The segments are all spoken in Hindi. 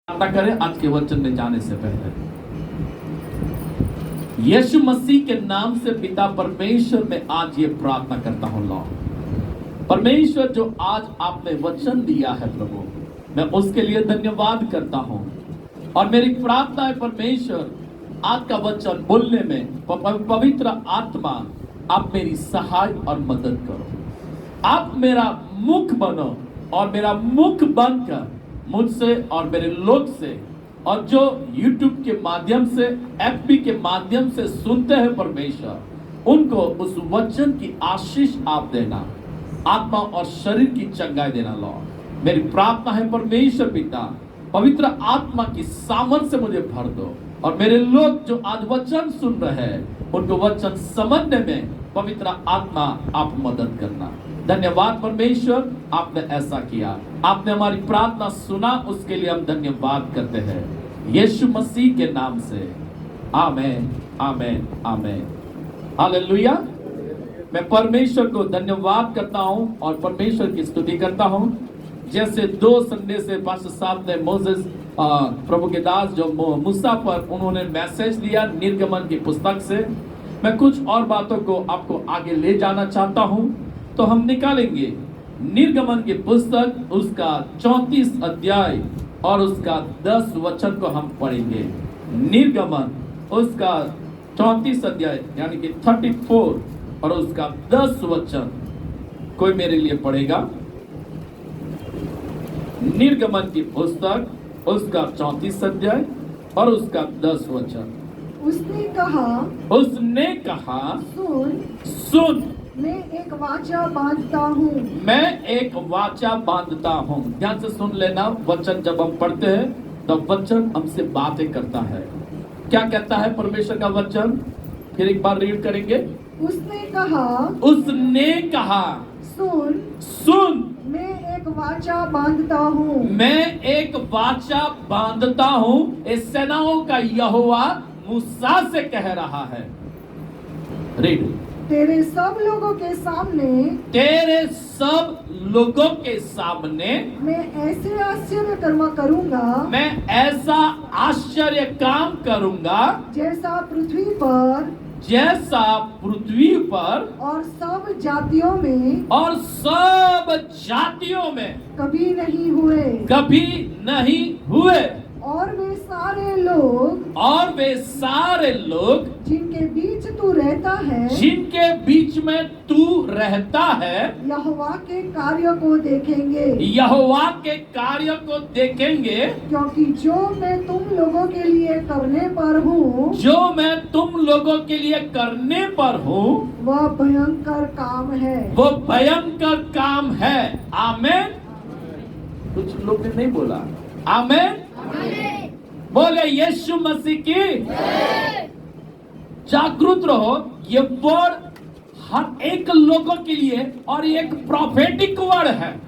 प्रार्थना करें आज के वचन में जाने से पहले। यीशु मसीह के नाम से पिता परमेश्वर में आज ये प्रार्थना करता हूं। लॉर्ड परमेश्वर, जो आज आपने वचन दिया है प्रभु, मैं उसके लिए धन्यवाद करता हूं। और मेरी प्रार्थना है परमेश्वर, आज का वचन बोलने में पवित्र आत्मा आप मेरी सहाय और मदद करो। आप मेरा मुख बनो और मेरा मुख बनकर मुझसे और मेरे लोग से और जो YouTube के माध्यम से FB के माध्यम से सुनते हैं परमेश्वर, उनको उस वचन की आशीष आप देना, आत्मा और शरीर की चंगाई देना। लॉर्ड मेरी प्रार्थना है परमेश्वर पिता, पवित्र आत्मा की सामर्थ से मुझे भर दो और मेरे लोग जो आज वचन सुन रहे हैं उनको वचन समझने में पवित्र आत्मा आप मदद करना। धन्यवाद परमेश्वर, आपने ऐसा किया, आपने हमारी प्रार्थना सुना, उसके लिए हम धन्यवाद करते हैं यीशु मसीह के नाम से। आमेन, आमेन, आमेन, हालेलुया। मैं परमेश्वर को धन्यवाद करता हूं और परमेश्वर की स्तुति करता हूं। जैसे 2 संडे से पास्टर साहब ने मोसेस प्रभु के दास जो मूसा पर उन्होंने मैसेज दिया निर्गमन की पुस्तक से, मैं कुछ और बातों को आपको आगे ले जाना चाहता हूं। तो हम निकालेंगे निर्गमन की पुस्तक उसका 34 अध्याय और उसका 10 वचन को हम पढ़ेंगे। निर्गमन उसका 34 अध्याय यानी कि 34 और उसका 10 वचन कोई मेरे लिए पढ़ेगा। निर्गमन की पुस्तक उसका 34 अध्याय और उसका 10 वचन। उसने कहा सुन मैं एक वाचा बांधता हूँ। मैं एक वाचा बांधता हूँ। ध्यान से सुन लेना, वचन जब हम पढ़ते हैं तब वचन हमसे बातें करता है। क्या कहता है परमेश्वर का वचन? फिर एक बार रीड करेंगे। उसने कहा सुन मैं एक वाचा बांधता हूँ। मैं एक वाचा बांधता हूँ। इस सेनाओं का यहोवा मूसा से कह रहा है। रीड। तेरे सब लोगों के सामने मैं ऐसे आश्चर्य कर्म करूंगा। मैं ऐसा आश्चर्य काम करूंगा जैसा पृथ्वी पर और सब जातियों में कभी नहीं हुए। और वे सारे लोग जिनके बीच तू रहता है यहोवा के कार्य को देखेंगे। क्योंकि जो मैं तुम लोगों के लिए करने पर हूँ वह भयंकर काम है। आमेन। कुछ लोग ने नहीं बोला आमेन। बोले यीशु मसीह की। जागरूक रहो, ये वर्ड हर एक लोगों के लिए और एक प्रोफेटिक वर्ड है।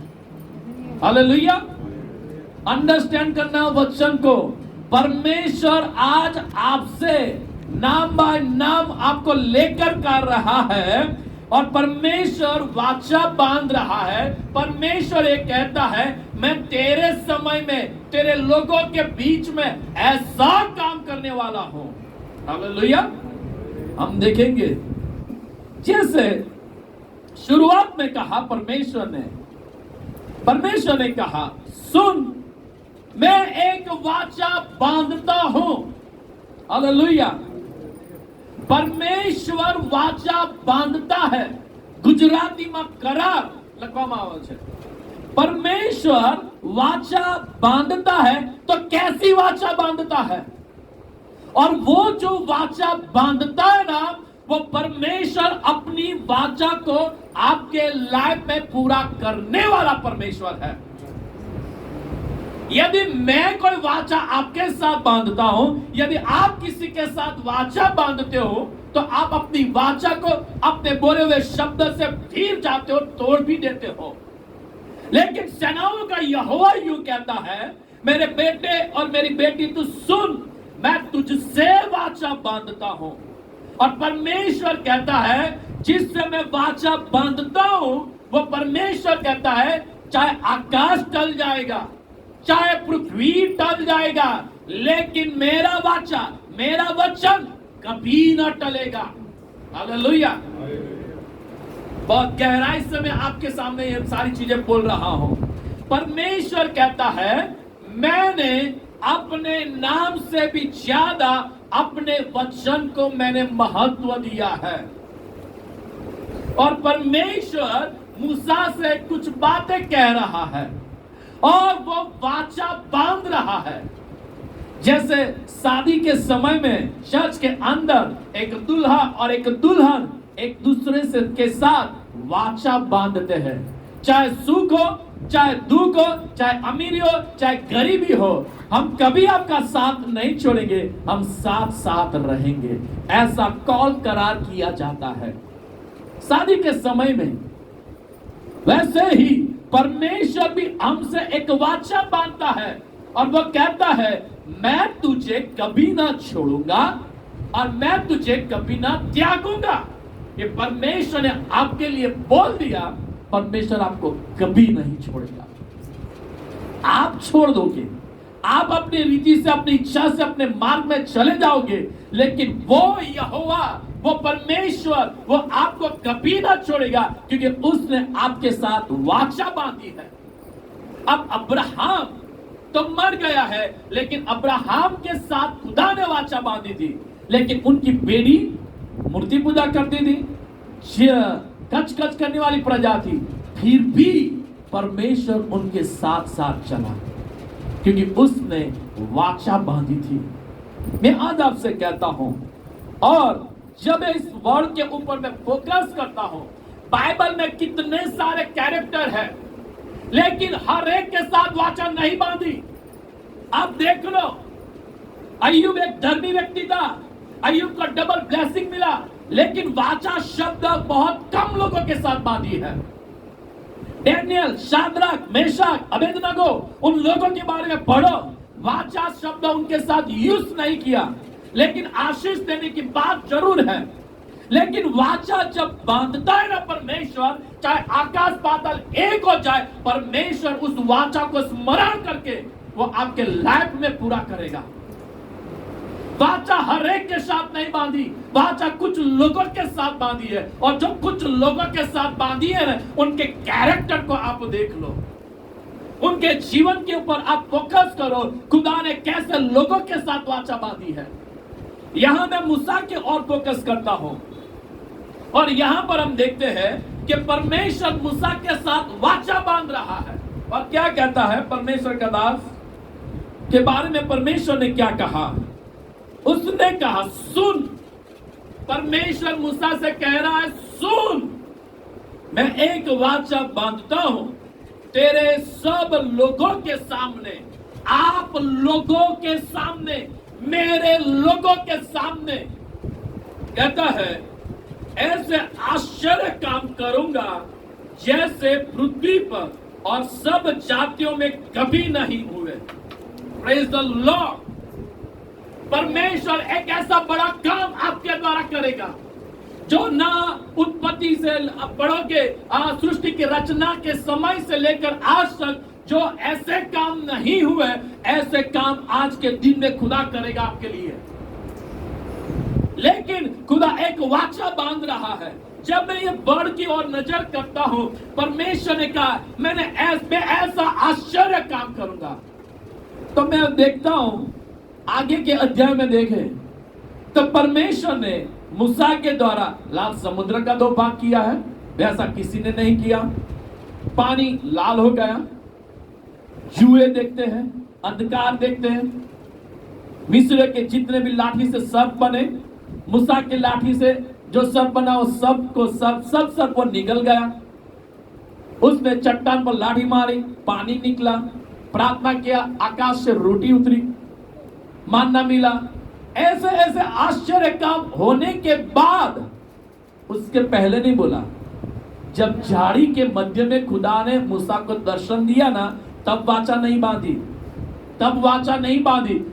हालेलुया। अंडरस्टैंड करना वचन को। परमेश्वर आज आपसे नाम बाय नाम आपको लेकर कर रहा है और परमेश्वर वाचा बांध रहा है। परमेश्वर ये कहता है, मैं तेरे समय में तेरे लोगों के बीच में ऐसा काम करने वाला हूं। हालेलुया। हम देखेंगे जैसे शुरुआत में कहा परमेश्वर ने कहा सुन मैं एक वाचा बांधता हूं। हालेलुया। परमेश्वर वाचा बांधता है। गुजराती में करार લખવામાં આવે છે। परमेश्वर वाचा बांधता है, तो कैसी वाचा बांधता है? और वो जो वाचा बांधता है ना, वो परमेश्वर अपनी वाचा को आपके लाइफ में पूरा करने वाला परमेश्वर है। यदि मैं कोई वाचा आपके साथ बांधता हूं, यदि आप किसी के साथ वाचा बांधते हो, तो आप अपनी वाचा को अपने बोले हुए शब्द से फिर जाते हो, तोड़ भी देते हो। लेकिन सेनाओं का यहोवा यूं कहता है, मेरे बेटे और मेरी बेटी तू सुन, मैं तुझसे वाचा बांधता हूं। और परमेश्वर कहता है, जिससे मैं वाचा बांधता हूं, वो परमेश्वर कहता है, चाहे आकाश टल जाएगा, चाहे पृथ्वी टल जाएगा, लेकिन मेरा वचन कभी न टलेगा। हालेलुया। बहुत गहराई से मैं आपके सामने ये सारी चीजें बोल रहा हूं। परमेश्वर कहता है, मैंने अपने नाम से भी ज्यादा अपने वचन को मैंने महत्व दिया है। और परमेश्वर मूसा से कुछ बातें कह रहा है और वो वाचा बांध रहा है। जैसे शादी के समय में चर्च के अंदर एक दूल्हा और एक दुल्हन एक दूसरे से के साथ वाचा बांधते हैं, चाहे सुख हो, चाहे दुख हो, चाहे अमीरी हो, चाहे गरीबी हो, हम कभी आपका साथ नहीं छोड़ेंगे, हम साथ साथ रहेंगे, ऐसा कॉल करार किया जाता है शादी के समय में। वैसे ही परमेश्वर भी हमसे एक वाचा बांधता है और वो कहता है, मैं तुझे कभी ना छोड़ूंगा और मैं तुझे कभी ना त्यागूंगा। ये परमेश्वर ने आपके लिए बोल दिया, परमेश्वर आपको कभी नहीं छोड़ेगा। आप छोड़ दोगे, आप अपनी रीति से, अपनी इच्छा से, अपने मार्ग में चले जाओगे, लेकिन वो यहोवा, वो परमेश्वर, वो आपको कभी ना छोड़ेगा, क्योंकि उसने आपके साथ वाचा बांधी है। अब अब्राहम तो मर गया है, लेकिन अब्राहम के साथ खुदा ने वाचा बांधी थी, लेकिन उनकी बेटी मूर्ति पूजा करती थी, कच कच करने वाली प्रजा थी, फिर भी परमेश्वर उनके साथ साथ चला, क्योंकि उसने वाचा बांधी थी। मैं आज आपसे कहता हूं, और जब इस वर्ड के ऊपर मैं फोकस करता हूं, बाइबल में कितने सारे कैरेक्टर है, लेकिन हर एक के साथ वाचा नहीं बांधी। आप देख लो, अय्यूब एक धर्मी व्यक्ति था, अय्यूब को डबल ब्लेसिंग मिला, लेकिन वाचा शब्द बहुत कम लोगों के साथ बांधी है। डैनियल, शाद्राक, मेशक, अबेदनगो, उन लोगों के बारे में पढ़ो, वाचा शब्द उनके साथ यूज नहीं किया, लेकिन आशीष देने की बात जरूर है। लेकिन वाचा जब बांधता है ना परमेश्वर, चाहे आकाश पाताल एक हो जाए, परमेश्वर उस वाचा को स्मरण करके वो आपके लाइफ में पूरा करेगा। वाचा हर एक के साथ नहीं बांधी, वाचा कुछ लोगों के साथ बांधी है, और जो कुछ लोगों के साथ बांधी है ना, उनके कैरेक्टर को आप देख लो, उनके जीवन के ऊपर आप फोकस करो, खुदा ने कैसे लोगों के साथ वाचा बांधी है। यहां मैं मूसा की ओर फोकस करता हूं, और यहां पर हम देखते हैं कि परमेश्वर मूसा के साथ वाचा बांध रहा है। और क्या कहता है परमेश्वर का दास के बारे में? परमेश्वर ने क्या कहा? उसने कहा, सुन। परमेश्वर मूसा से कह रहा है, सुन, मैं एक वाचा बांधता हूं तेरे सब लोगों के सामने, आप लोगों के सामने, मेरे लोगों के सामने। कहता है, ऐसे आश्चर्य काम करूंगा जैसे पृथ्वी पर और सब जातियों में कभी नहीं हुए। Praise the Lord. परमेश्वर एक ऐसा बड़ा काम आपके द्वारा करेगा जो ना उत्पत्ति से पढ़ोगे, सृष्टि की रचना के समय से लेकर आज तक जो ऐसे काम नहीं हुए, ऐसे काम आज के दिन में खुदा करेगा आपके लिए। लेकिन खुदा एक वाचा बांध रहा है। जब मैं ये वर्ड की ओर नजर करता हूं, परमेश्वर ने कहा, मैं ऐसा आश्चर्य काम करूंगा। तो मैं देखता हूं, आगे के अध्याय में देखें तो परमेश्वर ने मूसा के द्वारा लाल समुद्र का 2 भाग किया है, वैसा किसी ने नहीं किया। पानी लाल हो गया, जुए देखते हैं, अंधकार देखते हैं, मिस्र के जितने भी लाठी से सर्प बने, मूसा की लाठी से जो सर्प बना, वो सब सर्प वो निगल गया। उसने चट्टान पर लाठी मारी, पानी निकला, प्रार्थना किया, आकाश से रोटी उतरी, मानना मिला। ऐसे ऐसे आश्चर्य काम होने के बाद, उसके पहले नहीं बोला, जब झाड़ी के मध्य में खुदा ने मूसा को दर्शन दिया ना, तब वाचा नहीं बांधी।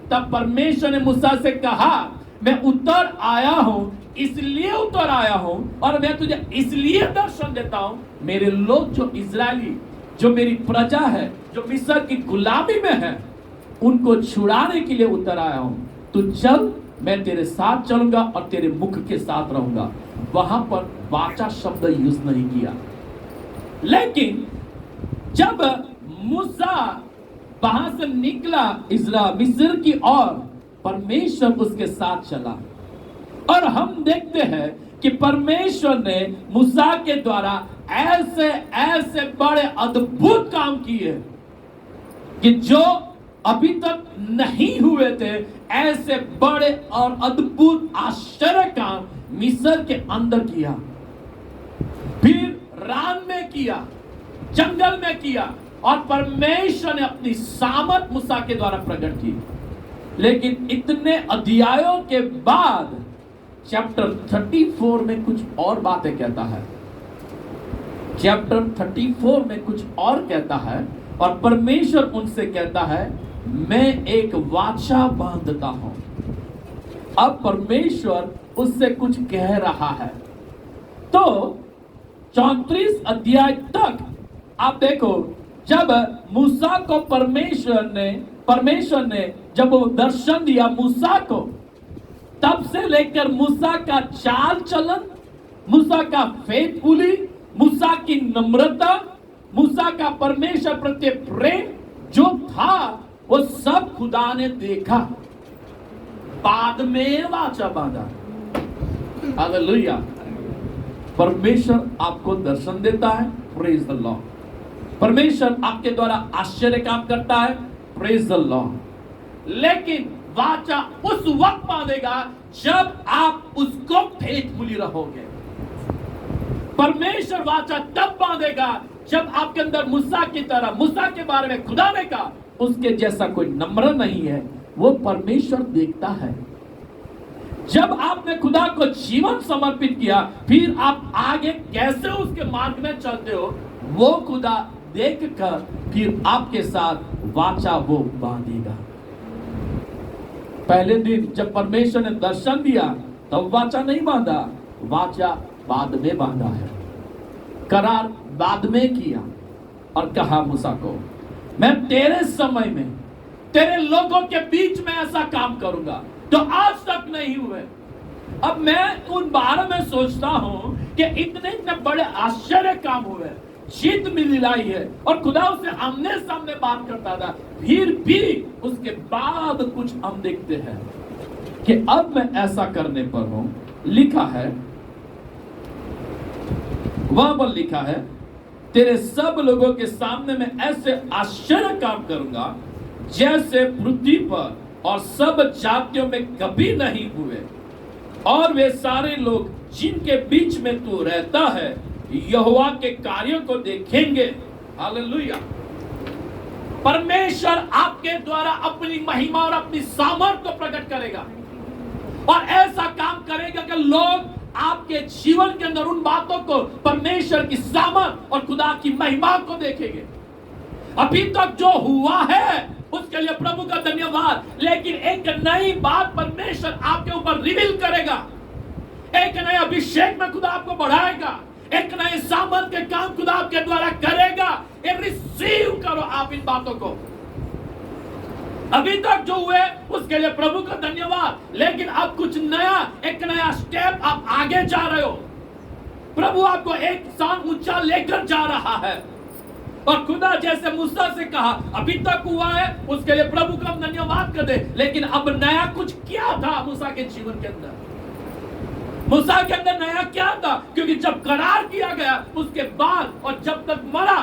तब परमेश्वर ने मूसा से कहा, मैं उतर आया हूं, इसलिए उतर आया हूं, और मैं तुझे इसलिए दर्शन देता हूं, मेरे लोग जो इजरायली, जो मेरी प्रजा है, जो मिस्र की गुलामी में है उनको छुड़ाने के लिए उतर आया हूं। तू चल, मैं तेरे साथ चलूंगा और तेरे मुख के साथ रहूंगा। वहां पर वाचा शब्द यूज नहीं किया। लेकिन जब मूसा वहां से निकला मिस्र की ओर, परमेश्वर उसके साथ चला। और हम देखते हैं कि परमेश्वर ने मूसा के द्वारा ऐसे ऐसे बड़े अद्भुत काम किए कि जो अभी तक नहीं हुए थे। ऐसे बड़े और अद्भुत आश्चर्य काम मिस्र के अंदर किया, फिर रान में किया, जंगल में किया, और परमेश्वर ने अपनी सामर्थ मूसा के द्वारा प्रकट की। लेकिन इतने अध्यायों के बाद चैप्टर 34 में कुछ और बातें कहता है। चैप्टर 34 में कुछ और कहता है, और परमेश्वर उनसे कहता है, मैं एक वाचा बांधता हूं। अब परमेश्वर उससे कुछ कह रहा है। तो 34 अध्याय तक आप देखो, जब मूसा को परमेश्वर ने जब वो दर्शन दिया मूसा को, तब से लेकर मूसा का चाल चलन, मूसा का फेथफुली, मूसा की नम्रता, मूसा का परमेश्वर प्रति प्रेम जो था, वो सब खुदा ने देखा। बाद में वाचा बांधा। हालेलुया। परमेश्वर आपको दर्शन देता है, प्रेज द लॉर्ड। परमेश्वर आपके द्वारा आश्चर्य काम करता है, प्रेज द लॉर्ड। लेकिन वाचा उस वक्त बांधेगा जब आप उसको फेथफुली रहोगे। परमेश्वर वाचा तब बांधेगा जब आपके अंदर मूसा की तरह, मूसा के बारे में खुदा ने कहा उसके जैसा कोई नम्र नहीं है, वो परमेश्वर देखता है। जब आपने खुदा को जीवन समर्पित किया, फिर आप आगे कैसे उसके मार्ग में चलते हो, वो खुदा देखकर फिर आपके साथ वाचा वो बांधेगा। पहले दिन जब परमेश्वर ने दर्शन दिया तब वाचा नहीं बांधा, वाचा बाद में बांधा है। करार बाद में किया और कहा मूसा को, मैं तेरे समय में तेरे लोगों के बीच में ऐसा काम करूंगा जो आज तक नहीं हुए। अब मैं उन बारे में सोचता हूं कि इतने इतने बड़े आश्चर्य काम हुए, जीत मिली लाई है, और खुदा उससे आमने सामने बात करता था। फिर भी उसके बाद कुछ हम देखते हैं कि अब मैं ऐसा करने पर हूं। लिखा है, वहां पर लिखा है, तेरे सब लोगों के सामने मैं ऐसे आश्चर्य काम करूंगा जैसे पृथ्वी पर और सब जातियों में कभी नहीं हुए, और वे सारे लोग जिनके बीच में तू रहता है यहोवा के कार्यों को देखेंगे। हालेलुया। परमेश्वर आपके द्वारा अपनी महिमा और अपनी सामर्थ को प्रकट करेगा, और ऐसा काम करेगा कि लोग आपके जीवन के अंदर उन बातों को, परमेश्वर की सामर्थ और खुदा की महिमा को देखेंगे। अभी तक जो हुआ है उसके लिए प्रभु का धन्यवाद, लेकिन एक नई बात परमेश्वर आपके ऊपर रिवील करेगा। एक नए अभिषेक में खुदा आपको बढ़ाएगा, एक नए सामर्थ के काम खुदा आपके द्वारा करेगा। ये रिसीव करो आप इन बातों को। अभी तक जो हुए उसके लिए प्रभु का धन्यवाद, लेकिन अब कुछ नया, एक नया स्टेप आप आगे जा रहे हो। प्रभु आपको एक स्थान ऊंचा लेकर जा रहा है, और खुदा जैसे मूसा से कहा अभी तक हुआ है उसके लिए प्रभु का धन्यवाद कर दे, लेकिन अब नया कुछ क्या था मूसा के जीवन के अंदर। मूसा के अंदर नया क्या था, क्योंकि जब करार किया गया उसके बाद और जब तक मरा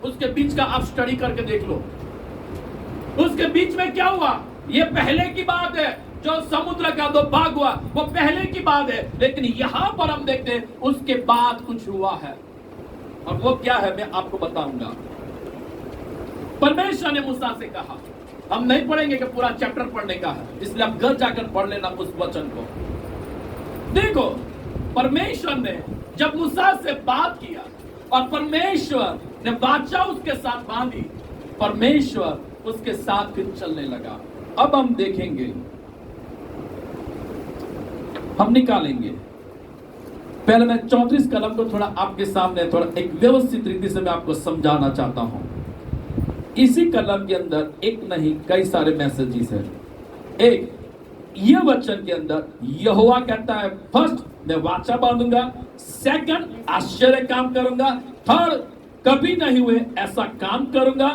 उसके बीच का आप स्टडी करके देख लो। उसके बीच में क्या हुआ, ये पहले की बात है। जो समुद्र का दो भाग हुआ वो पहले की बात है, लेकिन यहां पर हम देखते हैं उसके बाद कुछ हुआ है, और वो क्या है मैं आपको बताऊंगा। परमेश्वर ने मूसा से कहा, हम नहीं पढ़ेंगे कि पूरा चैप्टर पढ़ने का है, इसलिए आप घर जाकर पढ़ लेना उस वचन को। देखो, परमेश्वर ने जब मूसा से बात किया और परमेश्वर ने वाचा उसके साथ बांधी, परमेश्वर उसके साथ फिर चलने लगा। अब हम देखेंगे, हम निकालेंगे। पहले मैं 34 कलम को थोड़ा आपके सामने थोड़ा एक व्यवस्थित रीति से मैं आपको समझाना चाहता हूं। इसी कलम के अंदर एक नहीं कई सारे मैसेजेस हैं। एक ये वचन के अंदर यहोवा कहता है, फर्स्ट मैं वाचा बांधूंगा, सेकंड आश्चर्य काम करूंगा, थर्ड कभी नहीं हुए ऐसा काम करूंगा,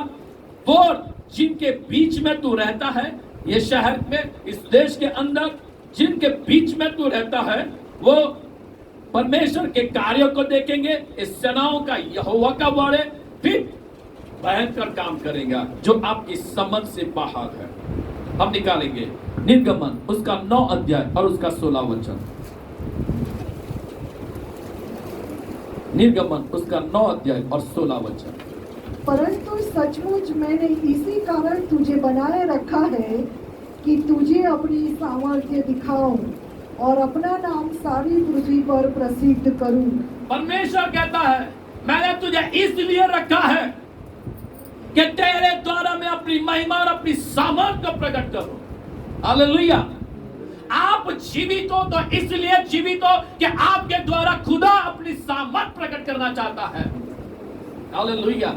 फोर्थ जिनके बीच में तू रहता है, ये शहर में इस देश के अंदर जिनके बीच में तू रहता है वो परमेश्वर के कार्यों को देखेंगे। इस सेनाओं का यहोवा का वर्ड है, फिर भयंकर काम करेगा जो आपकी समझ से बाहर है। हम निकालेंगे निर्गमन उसका 9 अध्याय और उसका 16 वचन। निर्गमन उसका 9 अध्याय और 16 वचन। परंतु सचमुच मैंने इसी कारण तुझे बनाए रखा है कि तुझे अपनी सामर्थ्य दिखाऊं और अपना नाम सारी पृथ्वी पर प्रसिद्ध करूं। परमेश्वर कहता है मैंने तुझे इसलिए रखा है कि तेरे द्वारा मैं अपनी महिमा और अपनी सामर्थ को प्रकट करूं। हालेलुया। आप जीवित हो तो इसलिए जीवित हो कि आपके द्वारा खुदा अपनी सामर्थ प्रकट करना चाहता है। हालेलुया।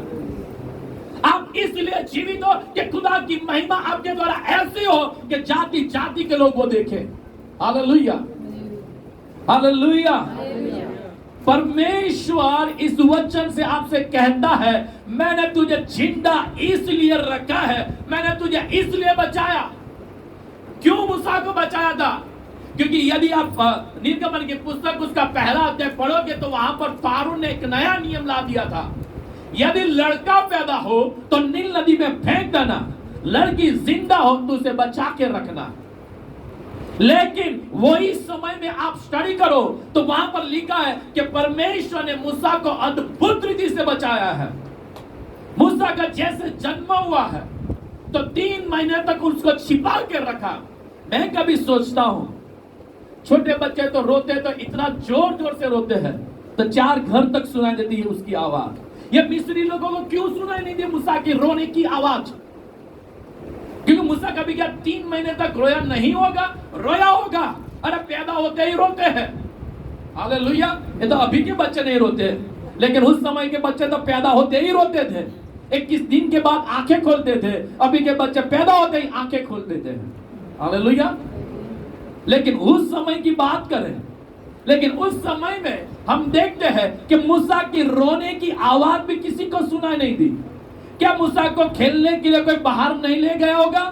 आप इसलिए जीवित हो कि खुदा की महिमा आपके द्वारा ऐसी हो कि जाति जाति के लोग वो देखें। Hallelujah, hallelujah. परमेश्वर इस वचन से आपसे कहता है मैंने तुझे जिंदा इसलिए रखा है, मैंने तुझे इसलिए बचाया। क्यों मूसा को बचाया था? क्योंकि यदि आप निर्गमन की पुस्तक उसका पहला अध्याय पढ़ोगे तो वहां पर फारून ने एक नया नियम ला दिया था। यदि लड़का पैदा हो तो नील नदी में फेंक देना, लड़की जिंदा हो तो उसे बचा के रखना। लेकिन वही समय में आप स्टडी करो तो वहां पर लिखा है कि परमेश्वर ने मूसा को अद्भुत रीति से बचाया है। मूसा का जैसे जन्म हुआ है तो 3 महीने तक उसको छिपा के रखा। मैं कभी सोचता हूं छोटे बच्चे तो रोते तो इतना जोर जोर से रोते हैं तो 4 घर तक सुनाई देती है उसकी आवाज। ये मिस्री लोगों को क्यों सुनाई नहीं दी मूसा की रोने की आवाज? क्योंकि मूसा कभी क्या 3 महीने तक रोया नहीं होगा? रोया होगा। अरे पैदा होते ही रोते हैं। हालेलुया। ये तो अभी के बच्चे नहीं रोते, लेकिन उस समय के बच्चे तो पैदा होते ही रोते थे। 21 दिन के बाद आंखें खोलते थे। अभी के बच्चे पैदा होते ही आंखें खोल देते हैं। हालेलुया। लेकिन उस समय की बात करें, लेकिन उस समय में हम देखते हैं कि मूसा की रोने की आवाज भी किसी को सुनाई नहीं दी। क्या मूसा को खेलने के लिए कोई बाहर नहीं ले गया होगा?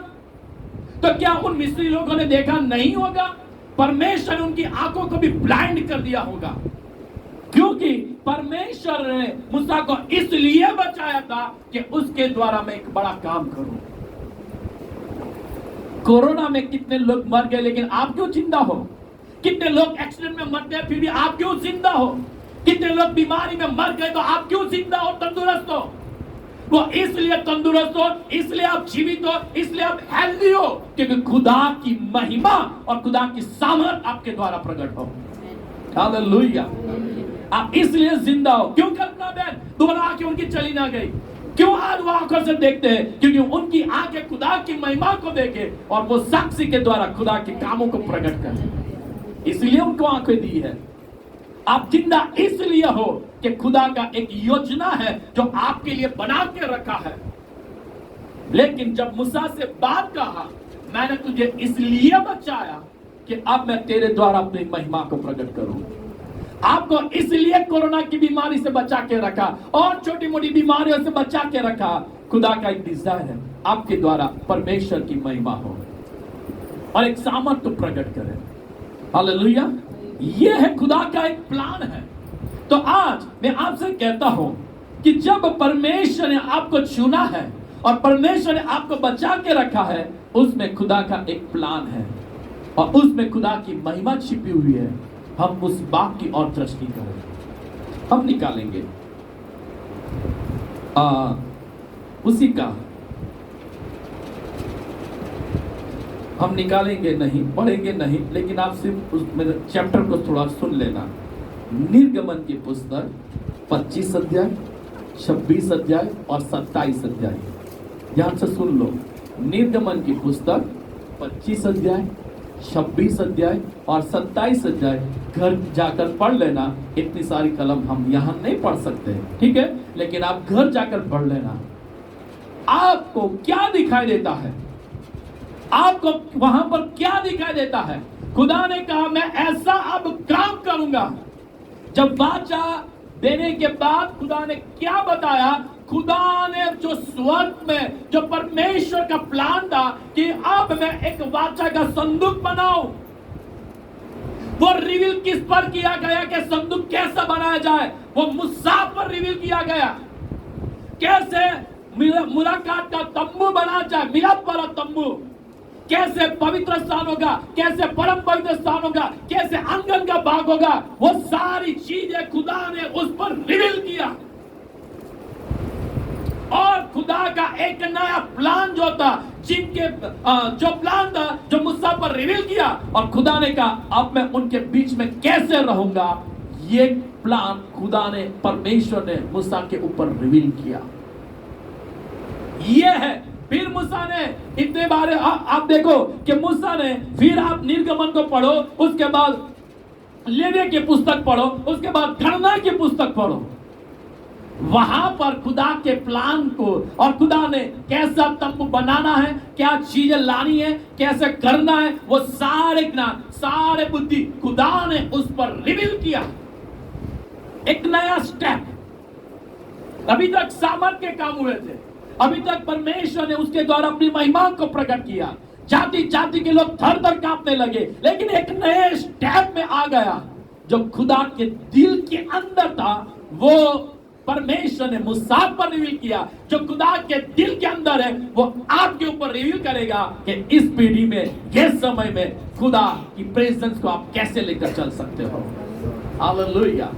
तो क्या उन मिस्री लोगों ने देखा नहीं होगा? परमेश्वर ने उनकी आंखों को भी ब्लाइंड कर दिया होगा, क्योंकि परमेश्वर ने मूसा को इसलिए बचाया था कि उसके द्वारा मैं एक बड़ा काम करूं। कोरोना में कितने लोग मर गए लेकिन आप क्यों जिंदा हो? कितने लोग एक्सीडेंट में मरते हैं फिर भी आप क्यों जिंदा हो? कितने लोग बीमारी में मर गए तो आप क्यों जिंदा हो, तंदुरुस्त हो? वो इसलिए तंदुरुस्त हो, इसलिए आप जीवित हो, इसलिए आप हेल्दी हो क्योंकि खुदा की महिमा और खुदा की सामर्थ आपके द्वारा प्रकट हो। हालेलुया। आप इसलिए जिंदा हो। क्यों कल्पना बहन दोबारा आंखें उनकी चली ना गई? क्यों आज वो आंखों से देखते हैं? क्योंकि उनकी आंखें खुदा की महिमा को देखे और वो साक्षी के द्वारा खुदा के कामों को प्रकट करें, इसलिए उनको आंखें दी है। आप जिंदा इसलिए हो कि खुदा का एक योजना है जो आपके लिए बना के रखा है। लेकिन जब मूसा से बात कहा मैंने तुझे इसलिए बचाया कि अब मैं तेरे द्वारा अपनी महिमा को प्रकट करूं। आपको इसलिए कोरोना की बीमारी से बचा के रखा और छोटी मोटी बीमारियों से बचा के रखा। खुदा का एक डिजायर है आपके द्वारा परमेश्वर की महिमा हो और एक सामर्थ्य प्रकट करे। हालेलुया। ये है खुदा का एक प्लान है। तो आज मैं आपसे कहता हूं कि जब परमेश्वर ने आपको चुना है और परमेश्वर ने आपको बचा के रखा है, उसमें खुदा का एक प्लान है और उसमें खुदा की महिमा छिपी हुई है। हम उस बात की ओर दृष्टि करें। हम निकालेंगे उसी का, हम निकालेंगे नहीं, पढ़ेंगे नहीं, लेकिन आप सिर्फ उस मेरे चैप्टर को थोड़ा सुन लेना। निर्गमन की पुस्तक 25 अध्याय, 26 अध्याय और 27 अध्याय। ध्यान से सुन लो। निर्गमन की पुस्तक 25 अध्याय, 26 अध्याय और 27 अध्याय घर जाकर पढ़ लेना। इतनी सारी कलम हम यहां नहीं पढ़ सकते, ठीक है? लेकिन आप घर जाकर पढ़ लेना। आपको क्या दिखाई देता है? आपको वहां पर क्या दिखाई देता है? खुदा ने कहा मैं ऐसा अब काम करूंगा। जब वाचा देने के बाद खुदा ने क्या बताया? खुदा ने जो स्वर्ग में जो परमेश्वर का प्लान था कि अब मैं एक वाचा का संदूक बनाऊं, वो रिवील किस पर किया गया कि संदूक कैसा बनाया जाए? वो मूसा पर रिवील किया गया। कैसे मुलाकात का तंबू बना जाए, मिलाप वाला तंबू, कैसे पवित्र स्थान होगा, कैसे परम पवित्र स्थान होगा, कैसे आंगन का भाग होगा, वो सारी चीजें खुदा ने उस पर रिवील किया। और खुदा का एक नया प्लान जो था, जो प्लान था जो मूसा पर रिवील किया, और खुदा ने कहा अब मैं उनके बीच में कैसे रहूंगा, ये प्लान खुदा ने, परमेश्वर ने मूसा के ऊपर रिवील किया। ये है। फिर मूसा ने इतने बारे आप देखो कि मूसा ने, फिर आप निर्गमन को पढ़ो, उसके बाद लेविय की पुस्तक पढ़ो, उसके बाद गणना की पुस्तक पढ़ो। वहां पर खुदा के प्लान को, और खुदा ने कैसा तंबू बनाना है, क्या चीजें लानी है, कैसे करना है, वो सारे ज्ञान, सारे बुद्धि खुदा ने उस पर रिवील किया। एक नया स्टेप। अभी तक सामर्थ्य के काम हुए थे, अभी तक परमेश्वर ने उसके द्वारा अपनी महिमा को प्रकट किया, जाति जाति के लोग थर थर कांपने लगे, लेकिन एक नए स्टेप में आ गया जो खुदा के दिल के अंदर था, वो परमेश्वर ने मूसा पर रिवील किया। जो खुदा के दिल के अंदर है वो आपके ऊपर रिवील करेगा कि इस पीढ़ी में, ये समय में खुदा की प्रेजेंस को आप कैसे लेकर चल सकते हो। हालेलुया।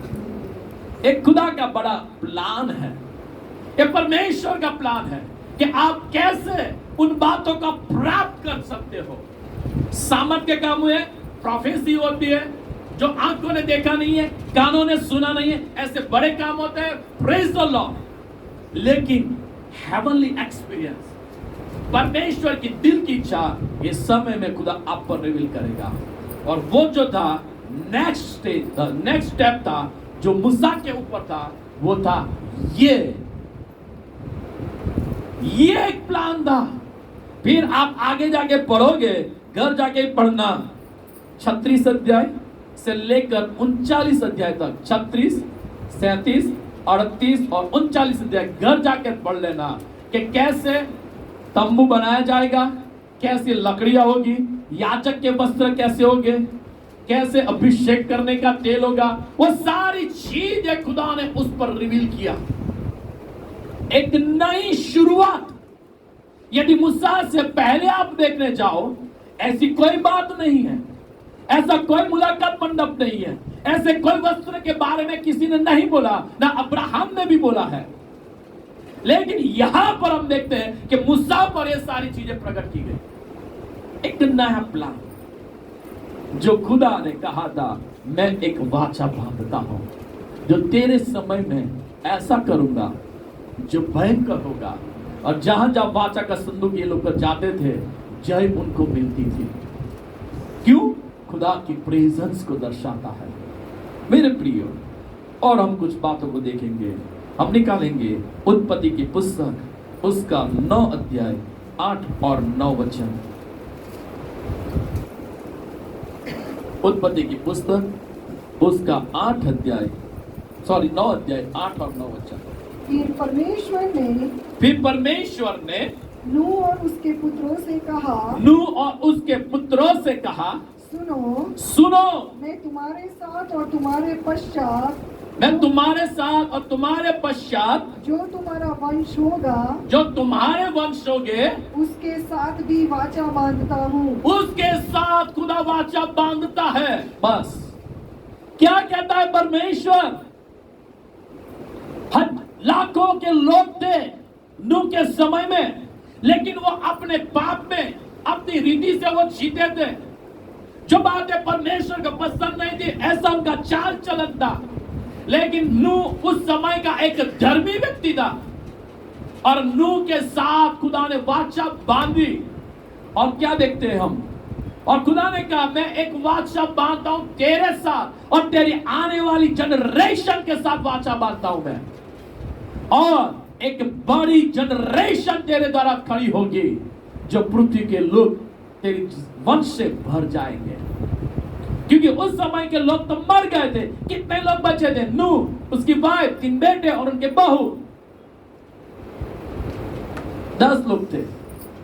एक खुदा का बड़ा प्लान है, ये परमेश्वर का प्लान है कि आप कैसे उन बातों का प्राप्त कर सकते हो। सामर्थ के काम हुए, प्रोफेसी होती है, जो आंखों ने देखा नहीं है, कानों ने सुना नहीं है, ऐसे बड़े काम होते हैं, प्रेज द लॉर्ड। लेकिन हेवनली एक्सपीरियंस, परमेश्वर की दिल की इच्छा, ये समय में खुदा आप पर रिवील करेगा। और वो जो था नेक्स्ट स्टेज, नेक्स्ट स्टेप था जो मूसा के ऊपर था, वो था ये एक प्लान था। फिर आप आगे जाके पढ़ोगे, घर जाके पढ़ना, 36 अध्याय से लेकर 39 अध्याय तक, 36, 37, 38 और 39 अध्याय घर जाकर पढ़ लेना कि कैसे तंबू बनाया जाएगा, कैसे लकड़ियां होगी, याजक के वस्त्र कैसे होंगे, कैसे अभिषेक करने का तेल होगा, वो सारी चीजें खुदा ने उस पर रिवील किया। एक नई शुरुआत। यदि मूसा से पहले आप देखने जाओ, ऐसी कोई बात नहीं है, ऐसा कोई मुलाकात मंडप नहीं है, ऐसे कोई वस्त्र के बारे में किसी ने नहीं बोला, ना अब्राहम ने भी बोला है। लेकिन यहां पर हम देखते हैं कि मूसा पर ये सारी चीजें प्रकट की गई। एक नया प्लान जो खुदा ने कहा था, मैं एक वाचा बांधता हूं जो तेरे समय में ऐसा करूंगा जो भयंकर होगा। और जहां जहां वाचा का संदूक ये लोग जाते थे, जय उनको मिलती थी। क्यों? खुदा की प्रेजेंस को दर्शाता है। मेरे प्रियो, और हम कुछ बातों को देखेंगे। हम निकालेंगे उत्पत्ति की पुस्तक, उसका 9 अध्याय 8 और 9 वचन। उत्पत्ति की पुस्तक उसका 9 अध्याय 8 और 9 वचन। फिर परमेश्वर ने नूह और उसके पुत्रों से कहा, सुनो, मैं तुम्हारे साथ और तुम्हारे पश्चात जो तुम्हारा वंश होगे उसके साथ भी वाचा बांधता हूँ। उसके साथ खुदा वाचा बांधता है। बस क्या कहता है परमेश्वर? लाखों के लोग थे नूह के समय में, लेकिन वो अपने पाप में, अपनी रीति से वो जीते थे। जो बातें परमेश्वर को पसंद नहीं थी, ऐसा उनका चाल चलन था। लेकिन नूह उस समय का एक धर्मी व्यक्ति था, और नूह के साथ खुदा ने वाचा बांधी। और क्या देखते हैं हम? और खुदा ने कहा, मैं एक वाचा बांधता हूं तेरे साथ, और तेरी आने वाली जनरेशन के साथ वाचा बांधता हूं मैं। और एक बड़ी जनरेशन तेरे द्वारा खड़ी होगी, जो पृथ्वी के लोग तेरी वंश से भर जाएंगे। क्योंकि उस समय के लोग तो मर गए थे। कितने लोग बचे थे? नूह, उसकी वाइफ, 3 बेटे और उनके बहू, 10 लोग थे।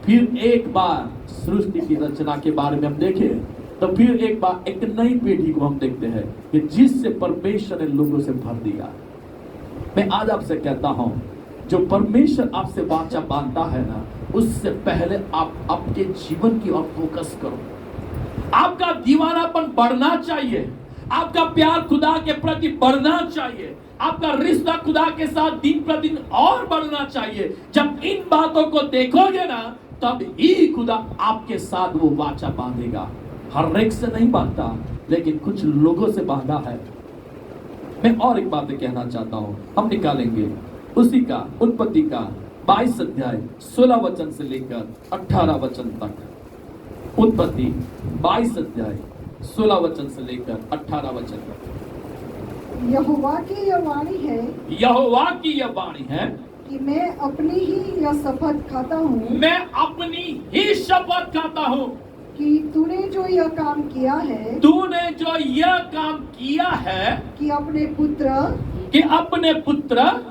फिर एक बार सृष्टि की रचना के बारे में हम देखें तो फिर एक बार एक नई पीढ़ी को हम देखते हैं कि जिससे परमेश्वर ने लोगों से भर दिया। मैं आज आपसे कहता हूं, जो परमेश्वर आपसे वाचा बांधता है ना, उससे पहले आप आपके जीवन की ओर फोकस करो। आपका दीवानापन बढ़ना चाहिए, आपका प्यार खुदा के प्रति बढ़ना चाहिए, आपका रिश्ता खुदा के साथ दिन प्रतिदिन और बढ़ना चाहिए। जब इन बातों को देखोगे ना, तब ही खुदा आपके साथ वो वाचा बांधेगा। हर एक से नहीं बांधता, लेकिन कुछ लोगों से बांधा है। मैं और एक बात कहना चाहता हूं, हम निकालेंगे उसी का उत्पत्ति का 22 अध्याय 16 वचन से लेकर 18 वचन तक। उत्पत्ति 22 अध्याय 16 वचन से लेकर 18 वचन तक। यहोवा की यह वाणी है, यहोवा की यह वाणी है कि मैं अपनी ही यह शपथ खाता हूँ, मैं अपनी ही शपथ खाता हूँ कि तूने जो यह काम किया है, तूने जो यह काम किया है कि अपने पुत्र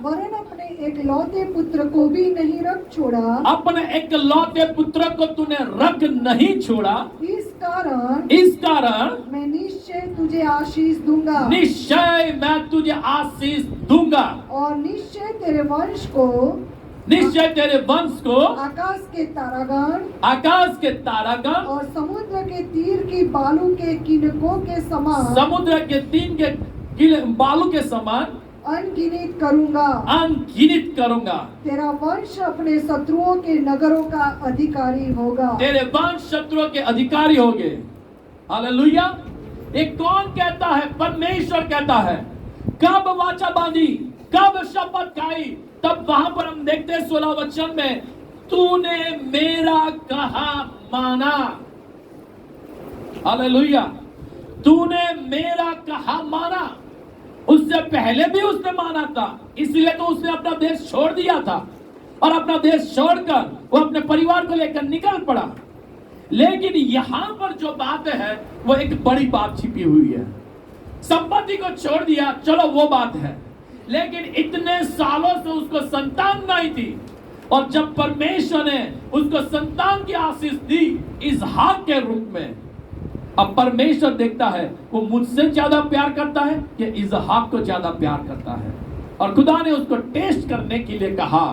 वरन अपने एकलौते पुत्र को भी नहीं रख छोड़ा, अपने एकलौते पुत्र को तूने रख नहीं छोड़ा, इस कारण मैं निश्चय तुझे आशीष दूंगा, निश्चय मैं तुझे आशीष दूंगा, और निश्चय तेरे वंश को आकाश के तारागण और समुद्र के तीर की बालू के किनकों के समान, समुद्र के तीन के बालू के समान अनगिनित करूंगा। तेरा वंश अपने शत्रुओं के नगरों का अधिकारी होगा। तेरे वंश शत्रुओं के अधिकारी होंगे। हालेलुया। ये कौन कहता है? परमेश्वर कहता है। कब वाचा बांधी, कब शपथ खाई? तब वहां पर हम देखते हैं 16 वचन में, तूने मेरा कहा माना। हालेलुया। तूने मेरा कहा माना। उससे पहले भी उसने माना था, इसलिए तो उसने अपना देश छोड़ दिया था, और अपना देश छोड़कर वो अपने परिवार को लेकर निकल पड़ा। लेकिन यहां पर जो बात है वो एक बड़ी बात छिपी हुई है। संपत्ति को छोड़ दिया, चलो वो बात है, लेकिन इतने सालों से उसको संतान नहीं थी, और जब परमेश्वर ने उसको संतान की आशीष दी इसहाक के रूप में, अब परमेश्वर देखता है वो मुझसे ज्यादा प्यार करता है कि इसहाक को ज्यादा प्यार करता है। और खुदा ने उसको टेस्ट करने के लिए कहा,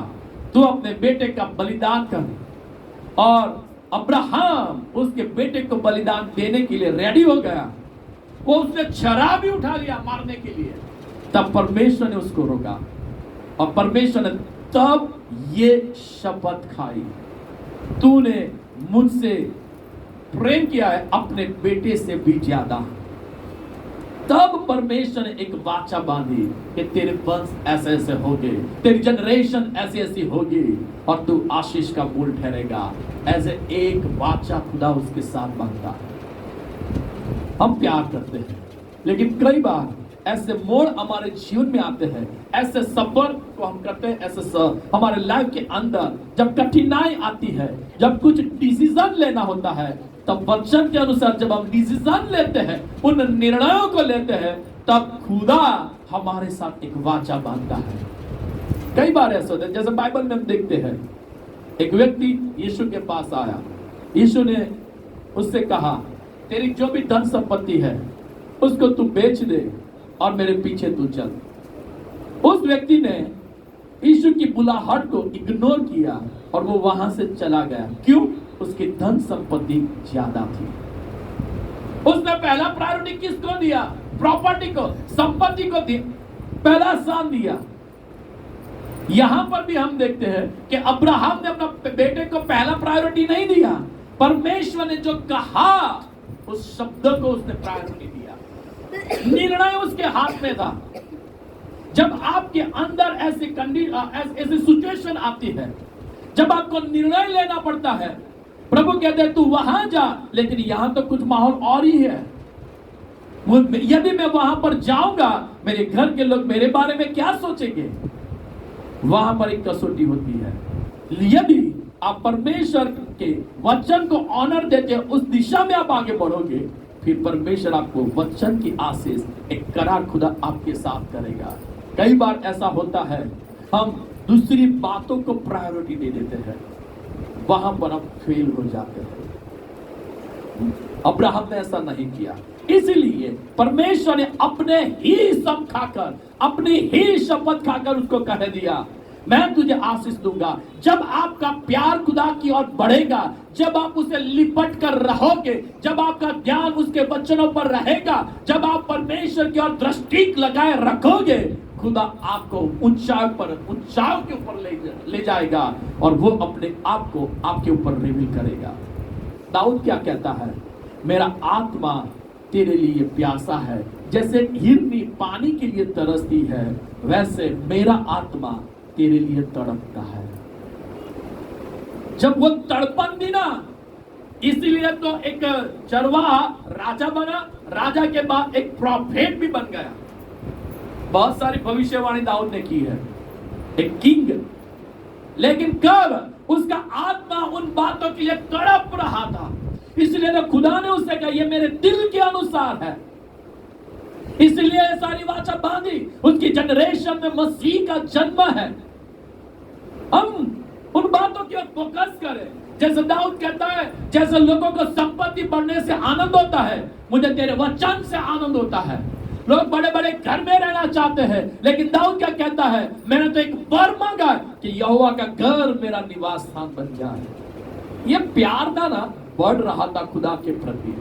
तू अपने बेटे का बलिदान कर। और अब्राहम उसके बेटे को बलिदान देने के लिए रेडी हो गया। वो उसने छरा भी उठा लिया मारने के लिए। तब परमेश्वर ने उसको रोका, और परमेश्वर ने तब ये शपथ खाई, तूने मुझसे प्रेम किया है अपने बेटे से भी ज्यादा। तब परमेश्वर ने एक वाचा बांधी कि तेरे वंश ऐसे ऐसे होंगे, तेरी जनरेशन ऐसी ऐसी होगी, और तू आशीष का मूल ठहरेगा। ऐसे एक वाचा खुदा उसके साथ बांधता है। हम प्यार करते हैं, लेकिन कई बार ऐसे मोड़ हमारे जीवन में आते हैं, ऐसे सफर को हम करते हैं, ऐसे हमारे लाइफ के अंदर जब कठिनाई आती है, जब कुछ डिसीजन लेना होता है, तब वचन के अनुसार जब हम डिसीजन लेते हैं, उन निर्णयों को लेते हैं, तब खुदा हमारे साथ एक वाचा बांधता है। कई बार ऐसा होता है, जैसे बाइबल में हम देखते हैं, एक व्यक्ति यीशु के पास आया। यीशु ने उससे कहा, तेरी जो भी धन संपत्ति है उसको तू बेच दे और मेरे पीछे तू चल। उस व्यक्ति ने यीशु की बुलाहट को इग्नोर किया और वो वहां से चला गया। क्यों? उसकी धन संपत्ति ज्यादा थी। उसने पहला प्रायोरिटी किसको दिया? प्रॉपर्टी को, संपत्ति को दिया, पहला स्थान दिया। यहां पर भी हम देखते हैं कि अब्राहम ने अपना बेटे को पहला प्रायोरिटी नहीं दिया। परमेश्वर ने जो कहा उस शब्द को उसने प्रायोरिटी दिया। निर्णय उसके हाथ में था। जब आपके अंदर ऐसी सिचुएशन आती है, जब आपको निर्णय लेना पड़ता है, प्रभु कहते हैं तू वहां जा, लेकिन यहां तो कुछ माहौल और ही है। यदि मैं वहां पर जाऊंगा, मेरे घर के लोग मेरे बारे में क्या सोचेंगे? वहां पर एक कसौटी होती है। यदि आप परमेश्वर के वचन को ऑनर देते हो, उस दिशा में आप आगे बढ़ोगे, फिर परमेश्वर आपको वचन की आशीष एक करार खुदा आपके साथ करेगा। कई बार ऐसा होता है, हम दूसरी बातों को प्रायोरिटी दे देते हैं, वहां पर हम फेल हो जाते हैं। अब्राहम ने ऐसा नहीं किया, इसलिए परमेश्वर ने अपने ही सम खाकर, अपनी ही शपथ खाकर उसको कह दिया, मैं तुझे आशीष दूंगा। जब आपका प्यार खुदा की ओर बढ़ेगा, जब आप उसे लिपट कर रहोगे, जब आपका ध्यान उसके वचनों पर रहेगा, जब आप परमेश्वर की ओर दृष्टि लगाए रखोगे, खुदा आपको ऊंचाई के ऊपर ले जाएगा और वो अपने आप को आपके ऊपर रिवील करेगा। दाऊद क्या कहता है, मेरा आत्मा तेरे लिए प्यासा है, जैसे हिरनी पानी के लिए तरसती है, वैसे मेरा आत्मा तेरे लिए तड़पता है। जब वो तड़पन थी ना, इसीलिए तो एक चरवाहा राजा बना, राजा के बाद एक प्रॉफेट भी बन गया। बहुत सारी भविष्यवाणी दाऊद ने की है, एक किंग। लेकिन कब उसका आत्मा उन बातों के लिए तड़प रहा था, इसलिए तो खुदा ने उससे कहा, ये मेरे दिल के अनुसार है, इसलिए सारी वाचा बांधी। उसकी जनरेशन में मसीह का जन्म है। हम उन बातों की ओर फोकस करें। जैसे दाऊद कहता है, जैसे लोगों को संपत्ति बढ़ने से आनंद होता है, मुझे तेरे वचन से आनंद होता है। लोग बड़े बड़े घर में रहना चाहते हैं, लेकिन दाऊद क्या कहता है, मैंने तो एक वर मांगा कि यहोवा का घर मेरा निवास स्थान बन जाए। ये प्यार था ना, बढ़ रहा था खुदा के प्रति।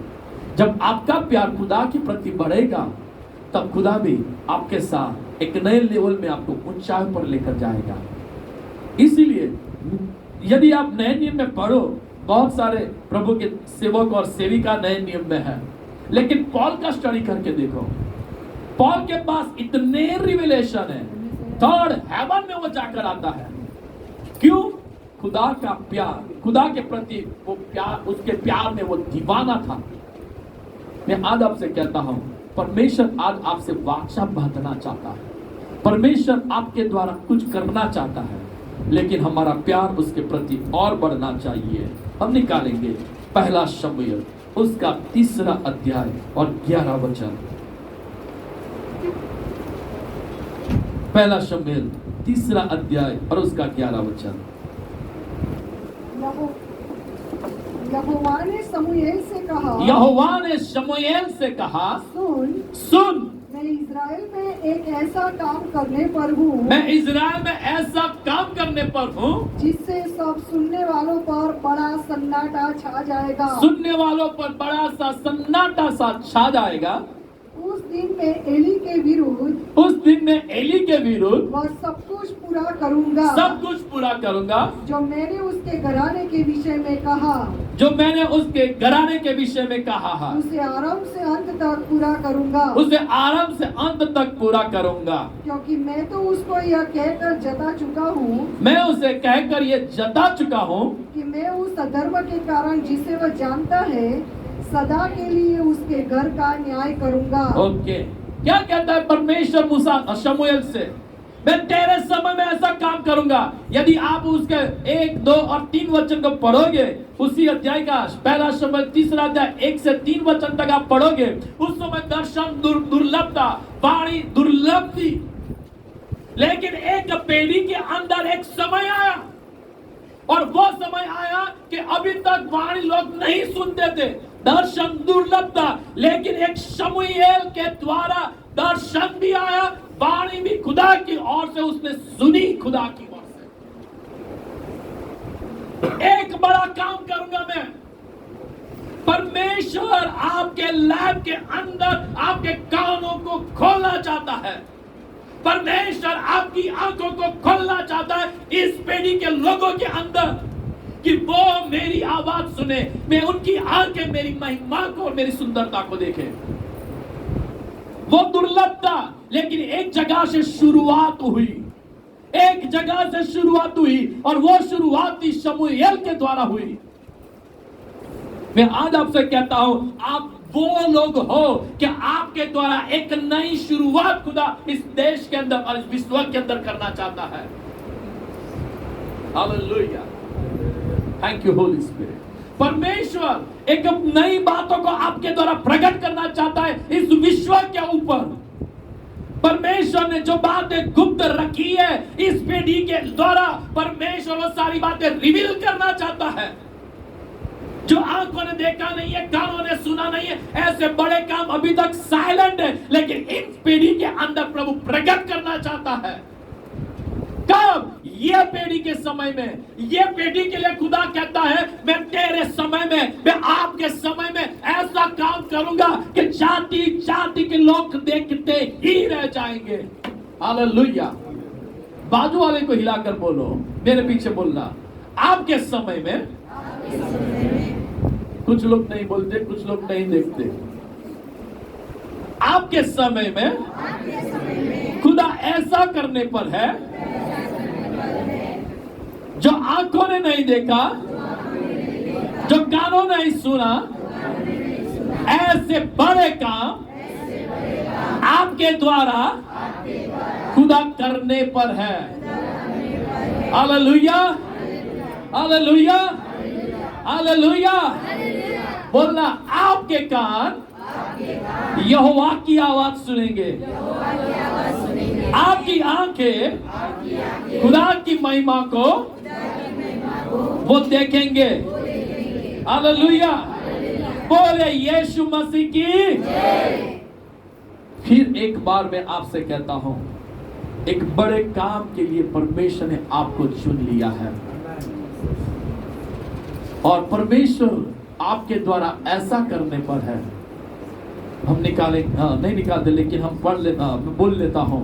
जब आपका प्यार खुदा के प्रति बढ़ेगा, तब खुदा भी आपके साथ एक नए लेवल में आपको ऊंचाई पर लेकर जाएगा। इसीलिए यदि आप नए नियम में पढ़ो, बहुत सारे प्रभु के सेवक और सेविका नए नियम में है, लेकिन पॉल का स्टडी करके देखो, पॉल के पास इतने रिवेलेशन है, थर्ड हेवन में वो जाकर आता है। क्यों? खुदा का प्यार, खुदा के प्रति वो प्यार, उसके प्यार में वो दीवाना था। मैं आज आपसे कहता हूं, परमेश्वर आज आपसे वाचा बांधना चाहता है, परमेश्वर आपके द्वारा कुछ करना चाहता है, लेकिन हमारा प्यार उसके प्रति और बढ़ना चाहिए। हम निकालेंगे पहला शमूएल उसका 3 अध्याय और 11 वचन। पहला शमूएल 3 अध्याय और उसका 11 वचन। यहोवा ने शमूएल से कहा, यहोवा ने शमूएल से कहा, सुन, मैं इज़राइल में एक ऐसा काम करने पर हूँ, मैं इज़राइल में ऐसा काम करने पर हूँ जिससे सब सुनने वालों पर बड़ा सन्नाटा छा जाएगा। सुनने वालों पर बड़ा सा सन्नाटा सा छा जाएगा। उस दिन में एली के विरुद्ध, उस दिन में एली के विरुद्ध वह सब कुछ पूरा करूँगा, सब कुछ पूरा करूँगा जो मैंने उसके घराने के विषय में कहा, जो मैंने उसके घराने के विषय में कहा है, उसे आरंभ से अंत तक पूरा करूँगा, उसे आरंभ से अंत तक पूरा करूँगा। क्योंकि मैं तो उसको यह कहकर जता चुका हूँ, मैं उसे कहकर ये जता चुका हूँ कि मैं उस अधर्म के कारण जिसे वह जानता है, सदा के लिए उसके घर का न्याय करूँगा। ओके, क्या कहता है परमेश्वर मूसा शमूएल से, मैं तेरे समय में ऐसा काम करूंगा। यदि आप उसके 1, 2 और 3 वचन को पढ़ोगे, उसी अध्याय का पहला शमूएल 3 अध्याय 1 से 3 वचन तक आप पढ़ोगे, उस समय दर्शन दुर्लभ था, वाणी दुर्लभ थी। लेकिन एक पीढ़ी के अंदर एक समय आया, और वो समय आया कि अभी तक वाणी लोग नहीं सुनते थे, दर्शन दुर्लभ था, लेकिन एक शमूएल के द्वारा दर्शन भी आया, वाणी भी खुदा की ओर से उसने सुनी, खुदा की ओर से। एक बड़ा काम करूंगा मैं। परमेश्वर आपके लैब के अंदर आपके कानों को खोलना चाहता है, परमेश्वर आपकी आंखों को खोलना चाहता है इस पीढ़ी के लोगों के अंदर, कि वो मेरी आवाज सुने, मैं उनकी आंखें मेरी महिमा को और मेरी सुंदरता को देखें। वो दुर्लभ था, लेकिन एक जगह से शुरुआत हुई, एक जगह से शुरुआत हुई, और वो शुरुआत थी शमूएल के द्वारा हुई। मैं आज आपसे कहता हूं, आप वो लोग हो कि आपके द्वारा एक नई शुरुआत खुदा इस देश के अंदर और इस विश्व के अंदर करना चाहता है। Hallelujah, thank you Holi spirit. परमेश्वर एक नई बातों को आपके द्वारा प्रकट करना चाहता है इस विश्व के ऊपर। परमेश्वर ने जो बातें गुप्त रखी है इस पीढ़ी के द्वारा, परमेश्वर वो सारी बातें रिवील करना चाहता है। जो आंखों ने देखा नहीं है, कानों ने सुना नहीं है, ऐसे बड़े काम अभी तक साइलेंट है, लेकिन इस पीढ़ी के अंदर प्रभु प्रकट करना चाहता है। कब? ये पीढ़ी के समय में। ये पीढ़ी के लिए खुदा कहता है मैं तेरे समय में, मैं आपके समय में ऐसा काम करूंगा कि जाति जाति के लोग देखते ही रह जाएंगे। हालेलुया। बाजू वाले को हिलाकर बोलो, मेरे पीछे बोलना, आपके समय में। कुछ लोग नहीं बोलते, कुछ लोग नहीं देखते। आपके समय में खुदा ऐसा करने पर है जो आंखों ने नहीं देखा, जो कानों ने नहीं सुना, ऐसे बड़े काम आपके द्वारा खुदा करने पर है। Hallelujah, hallelujah, hallelujah. बोलना, आपके कान यहोवा की आवाज सुनेंगे, आपकी आंखें खुदा की महिमा को वो देखेंगे। हालेलुया, बोले यीशु मसीह की। फिर एक बार मैं आपसे कहता हूं, एक बड़े काम के लिए परमेश्वर ने आपको चुन लिया है, और परमेश्वर आपके द्वारा ऐसा करने पर है। हम निकाले नहीं निकालते, लेकिन हम पढ़ लेता, बोल लेता हूं।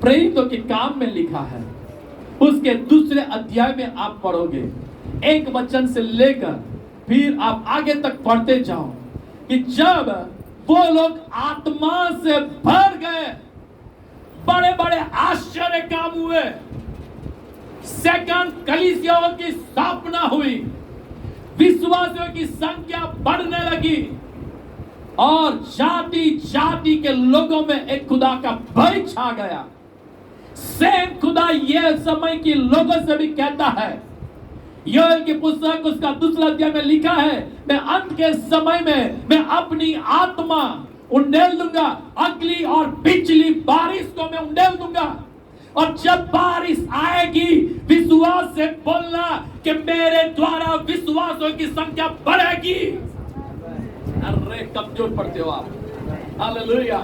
प्रेरितों के काम में लिखा है, उसके दूसरे अध्याय में आप पढ़ोगे, एक वचन से लेकर फिर आप आगे तक पढ़ते जाओ कि जब वो लोग आत्मा से भर गए, बड़े बड़े आश्चर्य काम हुए, सेकंड कलीसियाओं की स्थापना हुई, विश्वासियों की संख्या बढ़ने लगी, और जाति जाति के लोगों में एक खुदा का भय छा गया। सेम खुदा ये समय के लोगों से भी कहता है। योएल की पुस्तक उसका दूसरा अध्याय में लिखा है, मैं अंत के समय में मैं अपनी आत्मा उंडेल दूंगा, अगली और पिछली बारिश को मैं उंडेल दूंगा, और जब बारिश आएगी विश्वास से बोलना कि मेरे द्वारा विश्वासों की संख्या बढ़ेगी। अरे कमजोर पड़ते हो आप। हालेलुया।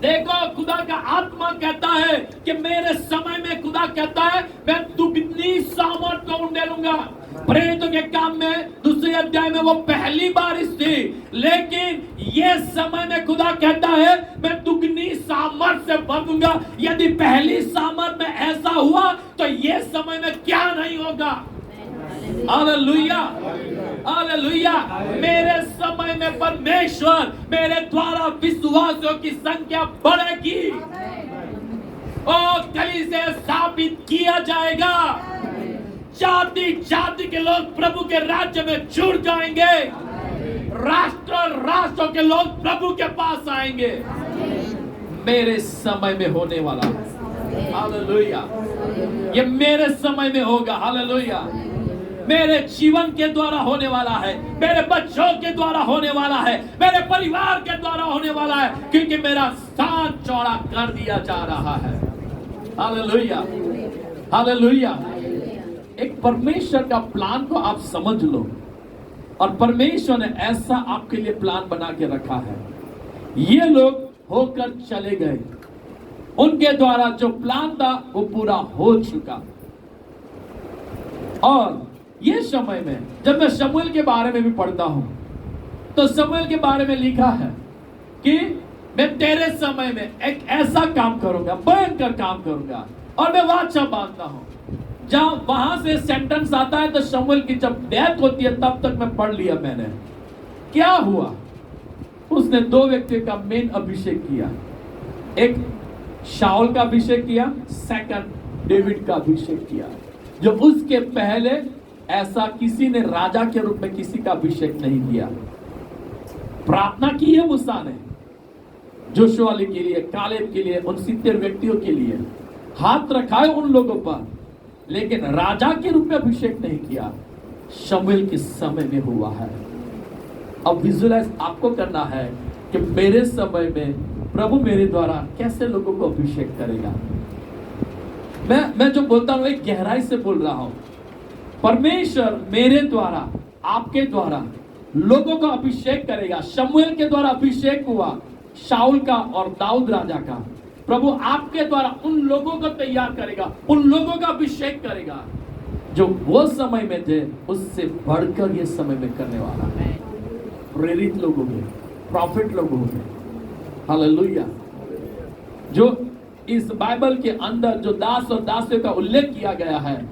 देखो, खुदा का आत्मा कहता है कि मेरे समय में खुदा कहता है मैं दुगनी सामर्थ को उंडेलूंगा। प्रेरितों के काम में दूसरे अध्याय में वो पहली बारिश थी, लेकिन ये समय में खुदा कहता है मैं दुगनी सामर्थ से भर दूंगा। यदि पहली सामर्थ में ऐसा हुआ तो ये समय में क्या नहीं होगा। Hallelujah, hallelujah. मेरे समय में परमेश्वर मेरे द्वारा विश्वासियों की संख्या बढ़ेगी और कलीसिया स्थापित किया जाएगा। जाति जाति के लोग प्रभु के राज्य में जुड़ जाएंगे, राष्ट्र राष्ट्रों के लोग प्रभु के पास आएंगे। मेरे समय में होने वाला है। हालेलुया, ये मेरे समय में होगा। हालेलुया, मेरे जीवन के द्वारा होने वाला है, मेरे बच्चों के द्वारा होने वाला है, मेरे परिवार के द्वारा होने वाला है, क्योंकि मेरा स्थान चौड़ा कर दिया जा रहा है। Hallelujah, hallelujah. एक परमेश्वर का प्लान को आप समझ लो, और परमेश्वर ने ऐसा आपके लिए प्लान बना के रखा है। ये लोग होकर चले गए, उनके द्वारा जो प्लान था वो पूरा हो चुका। और ये समय में जब मैं शमूएल के बारे में भी पढ़ता हूं, तो शमूएल के बारे में लिखा है कि मैं तेरे समय में एक ऐसा काम करूंगा, भयंकर काम करूंगा, और मैं वाचा बांधता हूं। जहां वहां से सेंटेंस आता है तो शमूएल की जब डेथ होती है तब तक मैं पढ़ लिया मैंने। क्या हुआ? उसने दो व्यक्ति का मेन अभिषेक किया, एक शाऊल का अभिषेक किया, सेकंड डेविड का अभिषेक किया। जो उसके पहले ऐसा किसी ने राजा के रूप में किसी का अभिषेक नहीं किया। प्रार्थना की है मूसा ने जोशुआ के लिए, कालेब के लिए, उन 70 व्यक्तियों के लिए, हाथ रखा है उन लोगों पर, लेकिन राजा के रूप में अभिषेक नहीं किया, शमूएल के समय में हुआ है। अब विजुअलाइज आपको करना है कि मेरे समय में प्रभु मेरे द्वारा कैसे लोगों को अभिषेक करेगा। मैं जो बोलता हूं एक गहराई से बोल रहा हूं। परमेश्वर मेरे द्वारा, आपके द्वारा लोगों का अभिषेक करेगा। शमूएल के द्वारा अभिषेक हुआ शाऊल का और दाऊद राजा का। प्रभु आपके द्वारा उन लोगों को तैयार करेगा, उन लोगों का अभिषेक करेगा जो वो समय में थे, उससे बढ़कर ये समय में करने वाला है। प्रेरित लोग होंगे, प्रॉफिट लोग होंगे। हालेलुया। जो इस बाइबल के अंदर जो दास और दासियों का उल्लेख किया गया है,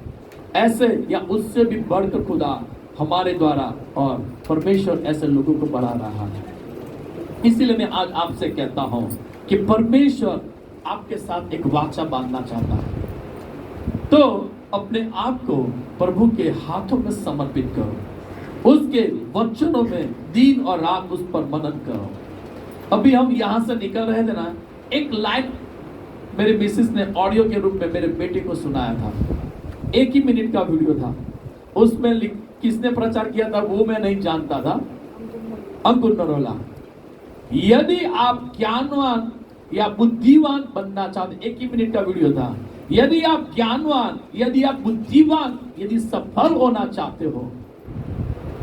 ऐसे या उससे भी बढ़कर खुदा हमारे द्वारा और परमेश्वर ऐसे लोगों को बढ़ा रहा है। इसीलिए मैं आज आपसे कहता हूं कि परमेश्वर आपके साथ एक वाचा बांधना चाहता है। तो अपने आप को प्रभु के हाथों में समर्पित करो, उसके वचनों में दिन और रात उस पर मनन करो। अभी हम यहां से निकल रहे थे ना, एक लाइन मेरे मिसेस ने ऑडियो के रूप में मेरे बेटे को सुनाया था। 1 ही मिनट का वीडियो था। उसमें किसने प्रचार किया था वो मैं नहीं जानता था। अंकुर नरोला। यदि आप ज्ञानवान या बुद्धिमान बनना चाहते, 1 ही मिनट का वीडियो था। यदि आप ज्ञानवान, यदि आप बुद्धिमान, यदि सफल होना चाहते हो,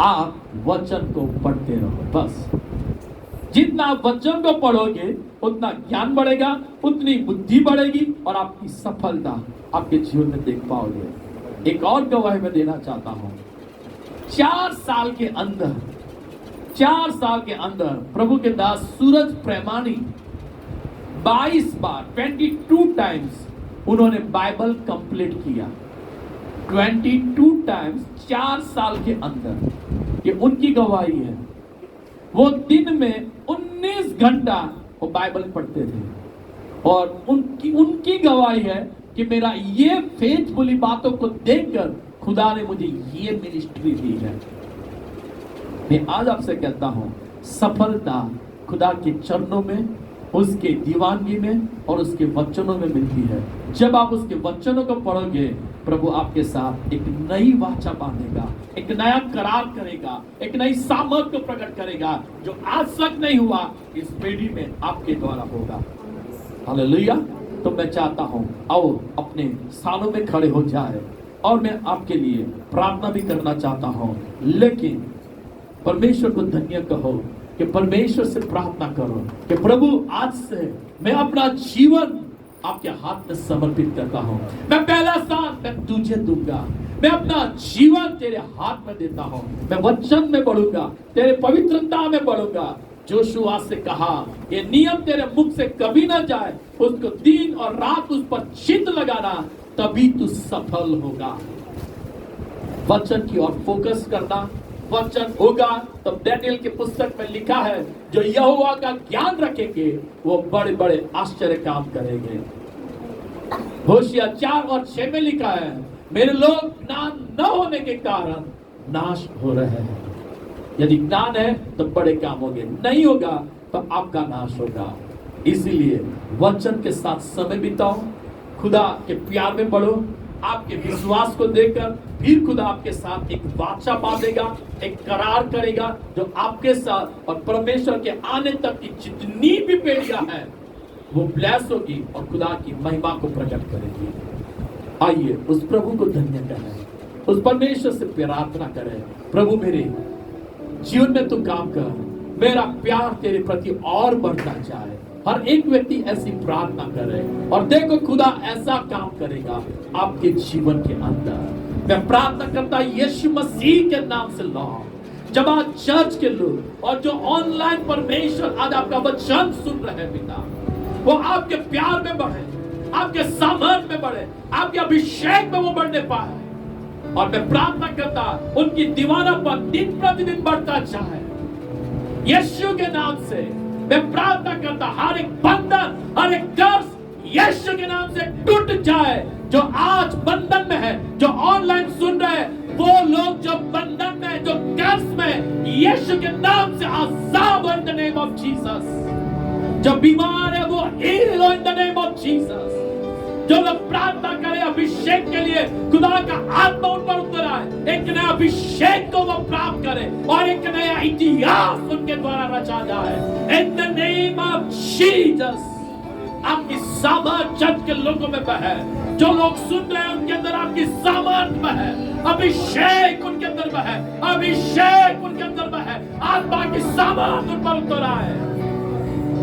आप वचन को पढ़ते रहो। बस जितना आप वचन को पढ़ोगे उतना ज्ञान बढ़ेगा, उतनी बुद्धि बढ़ेगी और आपकी सफलता आपके जीवन में देख पाओगे। एक और गवाही मैं देना चाहता हूं। 4 साल के अंदर प्रभु के दास सूरज प्रेमानी 22 बार 22 टाइम्स उन्होंने बाइबल कंप्लीट किया। 22 टाइम्स 4 साल के अंदर, ये उनकी गवाही है। वो दिन में 19 घंटा वो बाइबल पढ़ते थे और उनकी गवाही है कि मेरा ये फेथफुली बातों को देखकर खुदा ने मुझे ये मिनिस्ट्री दी है। मैं आज आपसे कहता हूं, सफलता खुदा के चरणों में, उसके दीवानगी में और उसके वचनों में मिलती है। जब आप उसके वचनों को पढ़ोगे, प्रभु आपके साथ एक नई वाचा बांधेगा, एक नया करार करेगा, एक नई सामर्थ को प्रकट करेगा जो आज तक नहीं हुआ, इस पीढ़ी में आपके द्वारा होगा। हालेलुया। तो मैं चाहता हूं आओ अपने स्थानों में खड़े हो जाए और मैं आपके लिए प्रार्थना भी करना चाहता हूं। लेकिन परमेश्वर को धन्य कहो कि परमेश्वर से प्रार्थना करो कि प्रभु आज से मैं अपना जीवन आपके हाथ में समर्पित करता हूं। मैं पहला स्थान मैं तुझे दूंगा। मैं अपना जीवन तेरे हाथ में देता हूं। मैं वचन में बढ़ूंगा, तेरे पवित्रता में बढ़ूंगा। जोशुआ से कहा, ये नियम तेरे मुख से कभी ना जाए, उसको दिन और रात उस पर चित्त लगाना, तभी तू सफल होगा। वचन की ओर फोकस करना, वचन होगा। तब डैनियल की पुस्तक में लिखा है, जो यहोवा का ज्ञान रखेंगे वो बड़े बड़े आश्चर्य काम करेंगे। होशिया 4 और 6 में लिखा है, मेरे लोग ज्ञान न होने के कारण नाश हो रहे हैं। यदि ज्ञान है तो बड़े काम होंगे, नहीं होगा तो आपका नाश होगा। इसीलिए वचन के साथ समय बिताओ, खुदा के प्यार में बढ़ो। आपके विश्वास को देखकर फिर खुदा आपके साथ एक वाचा बांधेगा, एक करार करेगा जो आपके साथ और परमेश्वर के आने तक की जितनी भी पीढ़ियां हैं वो ब्लेस होगी और खुदा की महिमा को प्रकट करेगी। आइए उस प्रभु को धन्य करें, उस परमेश्वर से प्रार्थना करें, प्रभु मेरे जीवन में तू काम कर, मेरा प्यार तेरे प्रति और बढ़ता जाए। हर एक व्यक्ति ऐसी प्रार्थना करे और देखो खुदा ऐसा काम करेगा आपके जीवन के अंदर। मैं प्रार्थना करता यीशु मसीह के नाम से लॉर्ड, जब आज चर्च के लोग और जो ऑनलाइन परमेश्वर आज आपका वचन सुन रहे हैं पिता, वो आपके प्यार में बढ़े, आपके सामर्थ में बढ़े, आपके अभिषेक में वो बढ़ने पाए। और मैं प्रार्थना करता उनकी दीवानापन दिन प्रतिदिन बढ़ता जाए। यीशु के नाम से मैं प्रार्थना करता हर एक बंधन, हर एक कर्ज यीशु के नाम से टूट जाए। जो आज बंधन में है, जो ऑनलाइन सुन रहे हैं, वो लोग जो बंधन में, जो कर्ज में, यीशु के नाम से आजाद हो in the name of Jesus. जो बीमार है वो हील हो in the name of Jesus. जो लोग प्रार्थना करें अभिषेक के लिए, खुदा का आत्मा उन पर उतर आए, एक नया अभिषेक को वो प्राप्त करें और एक नया इतिहास उनके द्वारा रचा जाए। In the name of Jesus आपकी सामर्थ चर्च के लोगों में बहे। जो लोग सुन रहे हैं उनके अंदर आपकी सामर्थ बहे, अभिषेक उनके अंदर बहे, अभिषेक उनके अंदर बहे, आत्मा की सामर्थ उन पर उतर आए।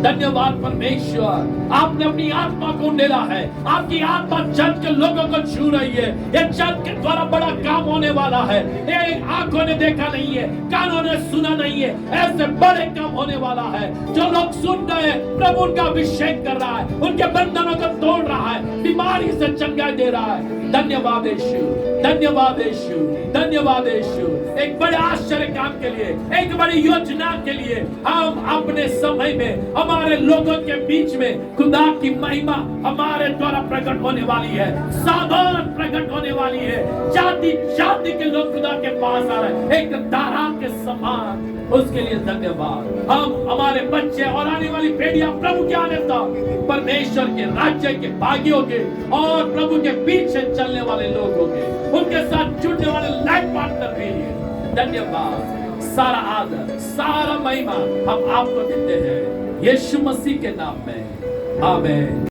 धन्यवाद परमेश्वर, आपने अपनी आत्मा को उंडेला है। आपकी आत्मा चर्च के लोगों को छू रही है। ये चर्च के द्वारा बड़ा काम होने वाला है। ये आंखों ने देखा नहीं है, कानों ने सुना नहीं है, ऐसे बड़े काम होने वाला है। जो लोग सुन रहे हैं, प्रभु उनका अभिषेक कर रहा है, उनके बंधनों को तोड़ रहा है, बीमारी से चंगाई दे रहा है। धन्यवाद यीशु, धन्यवाद यीशु, धन्यवाद यीशु। एक बड़े आश्चर्य काम के लिए, एक बड़ी योजना के लिए हम अपने समय में हमारे लोगों के बीच में खुदा की महिमा हमारे द्वारा प्रकट होने वाली है, सामर्थ प्रकट होने वाली है। जाति जाति के लोग खुदा के पास आ रहे हैं, एक धारा के समान। उसके लिए धन्यवाद। हम हमारे बच्चे और आने वाली पीढ़ियां प्रभु के आने तक परमेश्वर के राज्य के भागियों के और प्रभु के पीछे चलने वाले लोग होंगे, उनके साथ जुड़ने वाले लाइफ पार्टनर भी हैं। धन्यवाद, सारा आदर, सारा महिमा हम आपको देते हैं यीशु मसीह के नाम में, आमीन।